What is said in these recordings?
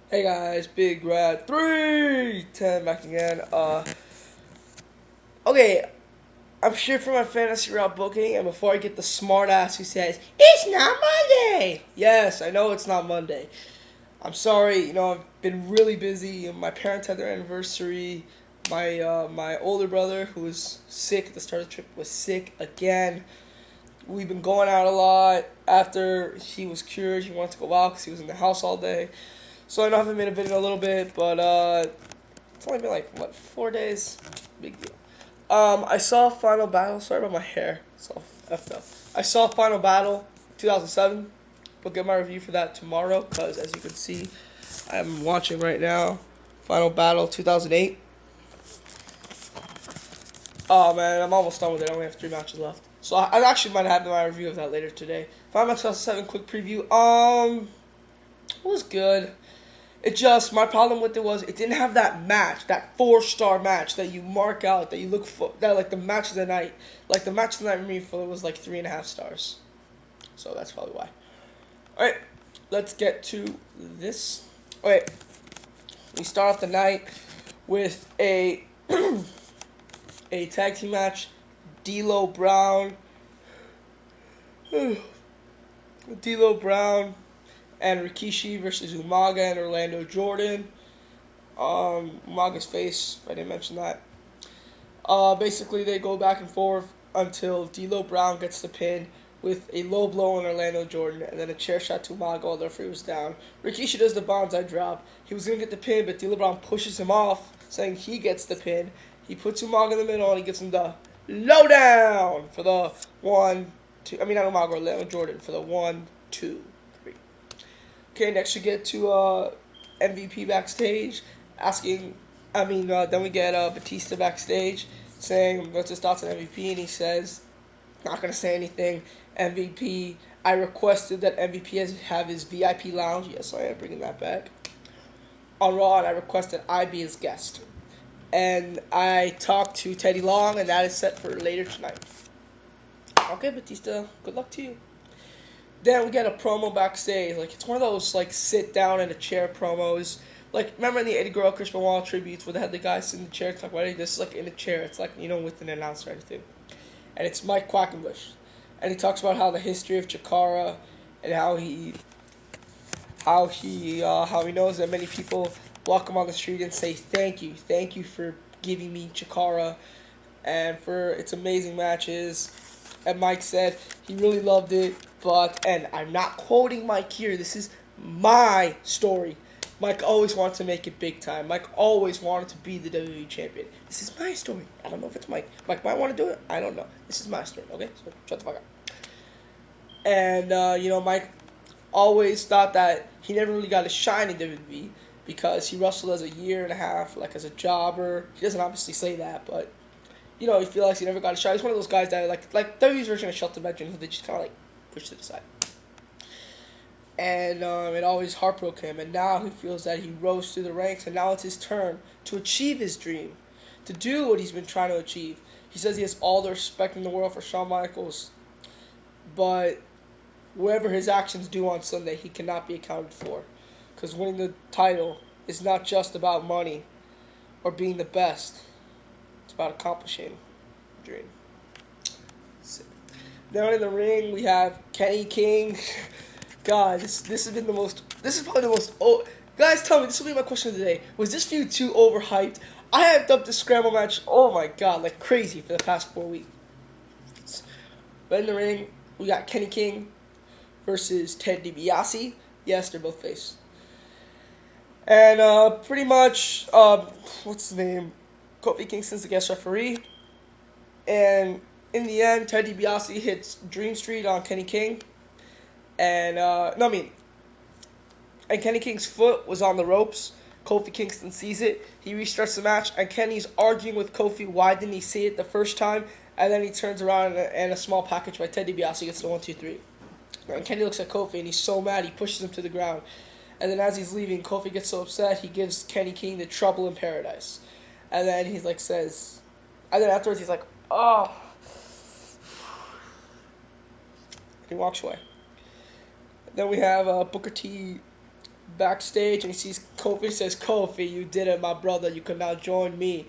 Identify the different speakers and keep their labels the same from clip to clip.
Speaker 1: Hey guys, Bigrat310 back again. Okay, I'm here for my fantasy route booking, and before I get the smart ass who says it's not Monday, yes, I know it's not Monday. I'm sorry, I've been really busy. My parents had their anniversary. My older brother, who was sick at the start of the trip, was sick again. We've been going out a lot. After he was cured, he wanted to go out because he was in the house all day. So I know I haven't made a video in a little bit, but it's only been like, what, 4 days? Big deal. I saw Final Battle. Sorry about my hair. So effed up. I saw Final Battle 2007. We'll get my review for that tomorrow, because as you can see, I'm watching right now Final Battle 2008. Oh man, I'm almost done with it. I only have 3 matches left. So I actually might have my review of that later today. Final Battle 2007 quick preview. It was good. It just, my problem with it was it didn't have that match, that 4-star match that you mark out, that you look for, that like the match of the night. Like the match of the night for it was like 3.5 stars. So that's probably why. Alright, let's get to this. Alright, we start off the night with a a tag team match. D'Lo Brown and Rikishi versus Umaga and Orlando Jordan. Umaga's face, I didn't mention that. Basically, they go back and forth until D'Lo Brown gets the pin with a low blow on Orlando Jordan, and then a chair shot to Umaga while the referee was down. Rikishi does the bonsai drop. He was going to get the pin, but D'Lo Brown pushes him off, saying he gets the pin. He puts Umaga in the middle, and he gives him the lowdown for the 1, 2. I mean, not Umaga, Orlando Jordan for the 1, 2, 3. Okay, next we get to MVP backstage, asking. Then we get Batista backstage saying what's his thoughts on MVP, and he says, not gonna say anything. MVP, I requested that MVP have his VIP lounge. Yes, I am bringing that back. On Raw, and I requested I be his guest. And I talked to Teddy Long, and that is set for later tonight. Okay, Batista, good luck to you. Then we get a promo backstage. Like, it's one of those, like, sit down in a chair promos. Like, remember in the Eddie Guerrero, Chris Benoit tributes where they had the guys sit in the chair talk about it? This is, like, in a chair. It's, like, with an announcer or anything. And it's Mike Quackenbush. And he talks about how the history of Chikara and how he knows that many people walk him on the street and say thank you for giving me Chikara and for its amazing matches. And Mike said he really loved it, and I'm not quoting Mike here, this is my story. Mike always wanted to make it big time. Mike always wanted to be the WWE champion. This is my story. I don't know if it's Mike. Mike might want to do it. I don't know. This is my story, okay? So shut the fuck up. And, Mike always thought that he never really got a shine in WWE because he wrestled as a year and a half, like as a jobber. He doesn't obviously say that, but, he feels like he never got a shine. He's one of those guys that, like WWE's version of Shelton Benjamin, who they just kind of, push to the side. And it always heartbroke him, and now he feels that he rose through the ranks, and now it's his turn to achieve his dream, to do what he's been trying to achieve. He says he has all the respect in the world for Shawn Michaels, but whatever his actions do on Sunday, he cannot be accounted for, because winning the title is not just about money or being the best. It's about accomplishing a dream. Now in the ring, we have Kenny King. God, this has been the most. This is probably the most. Guys, tell me, this will be my question of the day. Was this feud too overhyped? I hyped up this Scramble match, oh my god, like crazy for the past 4 weeks. But in the ring, we got Kenny King versus Ted Dibiase. Yes, they're both face. And pretty much, what's his name? Kofi Kingston's the guest referee. And in the end, Ted Dibiase hits Dream Street on Kenny King. And, and Kenny King's foot was on the ropes. Kofi Kingston sees it. He restarts the match, and Kenny's arguing with Kofi, why didn't he see it the first time? And then he turns around, and a small package by Ted Dibiase gets the 1, 2, 3. And Kenny looks at Kofi, and he's so mad, he pushes him to the ground. And then as he's leaving, Kofi gets so upset, he gives Kenny King the trouble in paradise. And then he's like, and then afterwards he's like, oh. He walks away. Then we have Booker T backstage and he sees Kofi. Says, Kofi, you did it, my brother. You can now join me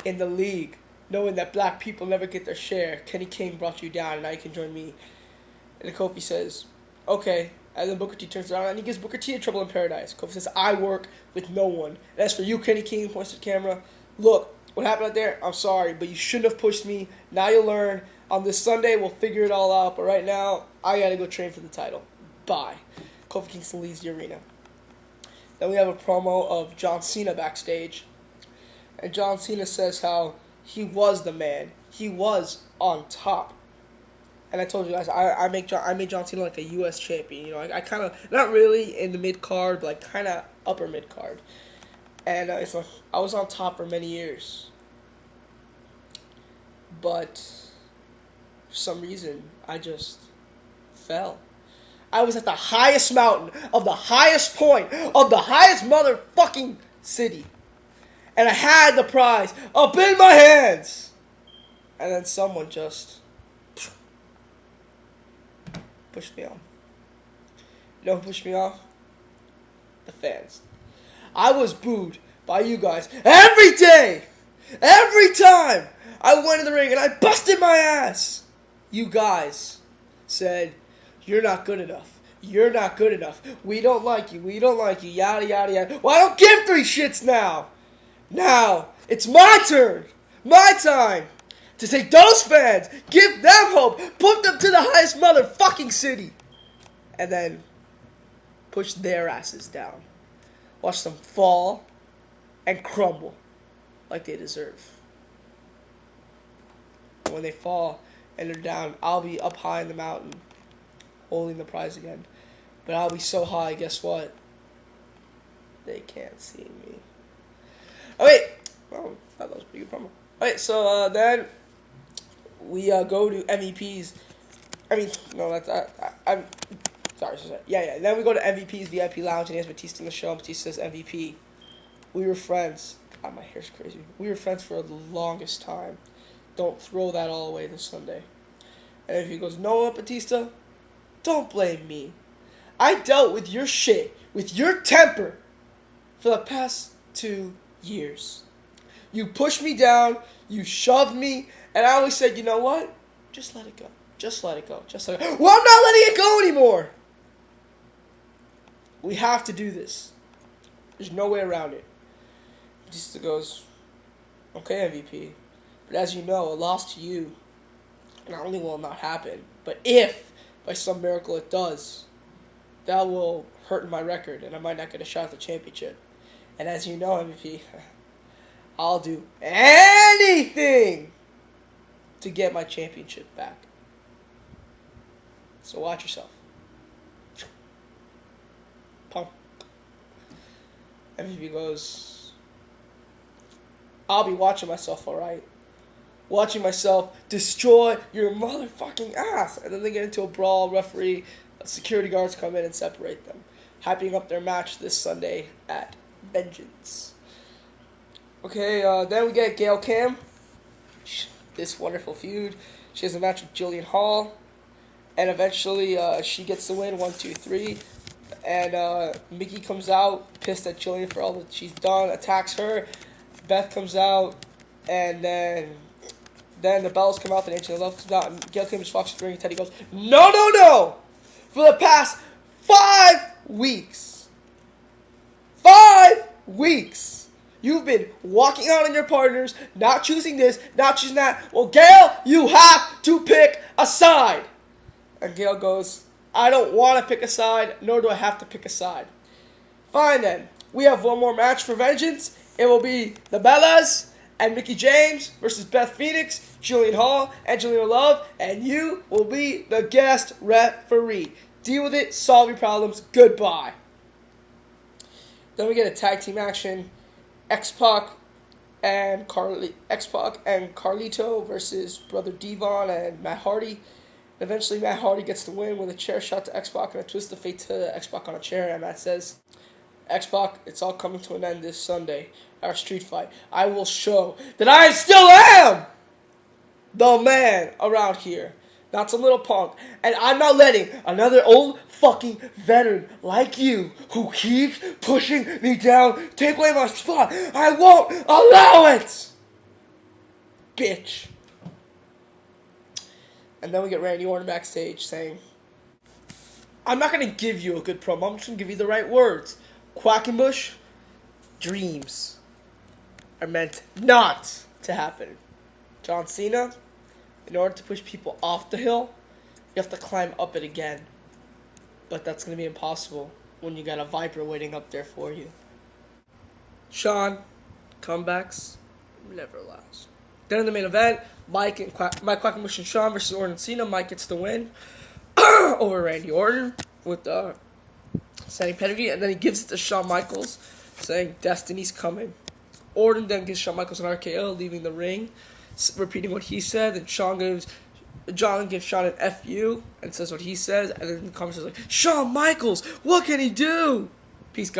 Speaker 1: in the league, knowing that black people never get their share. Kenny King brought you down, and now you can join me. And then Kofi says, okay. And then Booker T turns around and he gives Booker T a Trouble in Paradise. Kofi says, I work with no one. And as for you, Kenny King, points to the camera. Look, what happened out there, I'm sorry, but you shouldn't have pushed me. Now you'll learn. On this Sunday, we'll figure it all out. But right now, I gotta go train for the title. Bye. Kofi Kingston leaves the arena. Then we have a promo of John Cena backstage. And John Cena says how he was the man. He was on top. And I told you guys, I made John Cena like a U.S. champion. You know, I kind of, not really in the mid-card, but like kind of upper mid-card. And it's like, I was on top for many years. But for some reason, I just fell. I was at the highest mountain of the highest point of the highest motherfucking city. And I had the prize up in my hands. And then someone just pushed me off. You know who pushed me off? The fans. I was booed by you guys every day. Every time I went in the ring and I busted my ass. You guys said, you're not good enough. You're not good enough. We don't like you. We don't like you. Yada, yada, yada. Well, I don't give three shits now. Now, it's my turn. My time. To take those fans, give them hope, put them to the highest motherfucking city, and then push their asses down. Watch them fall and crumble like they deserve. And when they fall and they're down, I'll be up high in the mountain holding the prize again. But I'll be so high, guess what? They can't see me. Oh, wait. Oh, that was a pretty good promo. Alright, so then we go to MVP's. I mean, no, that's I'm sorry. Yeah. Then we go to MVP's VIP lounge and he has Batista in the show. Batista says, MVP, we were friends. God, my hair's crazy. We were friends for the longest time. Don't throw that all away this Sunday. And if he goes, no, Batista, don't blame me. I dealt with your shit, with your temper, for the past 2 years. You pushed me down, you shoved me, and I always said, you know what? Just let it go. Just let it go. Just let it go. Well, I'm not letting it go anymore. We have to do this. There's no way around it. Batista goes, okay, MVP. But as you know, a loss to you, not only will it not happen, but if, by some miracle, it does, that will hurt my record, and I might not get a shot at the championship. And as you know, MVP, I'll do anything to get my championship back. So watch yourself. Pump. MVP goes, I'll be watching myself, alright? Watching myself destroy your motherfucking ass. And then they get into a brawl. Referee, security guards come in and separate them. Hyping up their match this Sunday at Vengeance. Okay, then we get Gail Kim. This wonderful feud. She has a match with Jillian Hall. And eventually she gets the win, 1, 2, 3. And Mickie comes out, pissed at Jillian for all that she's done, attacks her. Beth comes out, and then the bells come out, the Angelina Love comes out, and Gail Kim just walks through the ring, and Teddy goes, no, no, no! For the past 5 weeks, 5 weeks, you've been walking out on your partners, not choosing this, not choosing that. Well, Gail, you have to pick a side. And Gail goes, I don't want to pick a side, nor do I have to pick a side. Fine then. We have one more match for Vengeance. It will be the Bellas and Mickie James versus Beth Pheonix, Jillian Hall, Angelina Love, and you will be the guest referee. Deal with it, solve your problems, goodbye. Then we get a tag team action. X-Pac and Carlito versus Brother Devon and Matt Hardy. Eventually, Matt Hardy gets the win with a chair shot to X-Pac and a twist of fate to X-Pac on a chair. And Matt says, X-Pac, it's all coming to an end this Sunday. Our street fight. I will show that I still am the man around here. not some little punk. And I'm not letting another old fucking veteran like you, who keeps pushing me down, take away my spot. I won't allow it! Bitch. And then we get Randy Orton backstage saying, I'm not going to give you a good promo, I'm just going to give you the right words. Quackenbush, dreams are meant not to happen. John Cena, in order to push people off the hill, you have to climb up it again. But that's going to be impossible when you got a Viper waiting up there for you. Shawn, comebacks never last. Then in the main event, Mike Quackenbush and Shawn versus Orton and Cena. Mike gets the win over Randy Orton with the standing pedigree, and then he gives it to Shawn Michaels, saying, Destiny's coming. Orton then gives Shawn Michaels an RKO, leaving the ring, repeating what he said, and John gives Shawn an FU and says what he says, and then the comments is like, Shawn Michaels, what can he do? Peace, guys.